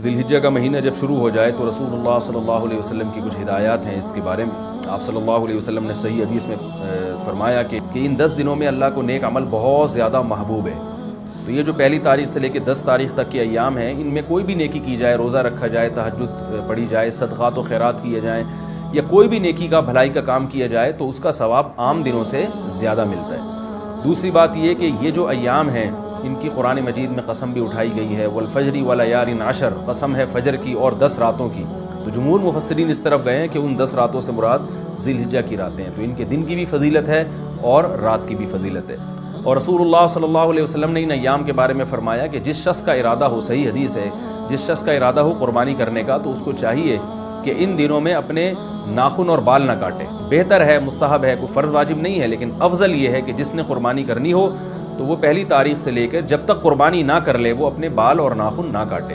ذی الحجہ کا مہینہ جب شروع ہو جائے تو رسول اللہ صلی اللہ علیہ وسلم کی کچھ ہدایات ہیں اس کے بارے میں۔ آپ صلی اللہ علیہ وسلم نے صحیح حدیث میں فرمایا کہ ان 10 دنوں میں اللہ کو نیک عمل بہت زیادہ محبوب ہے۔ تو یہ جو پہلی تاریخ سے لے کے 10 تاریخ تک کے ایام ہیں، ان میں کوئی بھی نیکی کی جائے، روزہ رکھا جائے، تہجد پڑھی جائے، صدقات و خیرات کیے جائیں، یا کوئی بھی نیکی کا بھلائی کا کام کیا جائے تو اس کا ثواب عام دنوں سے زیادہ ملتا ہے۔ دوسری بات یہ کہ یہ جو ایام ہیں ان کی قرآن مجید میں قسم بھی اٹھائی گئی ہے، والفجر ولیال عشر، قسم ہے فجر کی اور 10 راتوں کی۔ تو جمہور مفسرین اس طرف گئے ہیں کہ ان 10 راتوں سے مراد ذی الحجہ کی راتیں ہیں، تو ان کے دن کی بھی فضیلت ہے اور رات کی بھی فضیلت ہے۔ اور رسول اللہ صلی اللہ علیہ وسلم نے ان ایام کے بارے میں فرمایا کہ جس شخص کا ارادہ ہو، صحیح حدیث ہے، جس شخص کا ارادہ ہو قربانی کرنے کا تو اس کو چاہیے کہ ان دنوں میں اپنے ناخن اور بال نہ کاٹے۔ بہتر ہے، مستحب ہے، کوئی فرض واجب نہیں ہے، لیکن افضل یہ ہے کہ جس نے قربانی کرنی ہو تو وہ پہلی تاریخ سے لے کر جب تک قربانی نہ کر لے وہ اپنے بال اور ناخن نہ کاٹے۔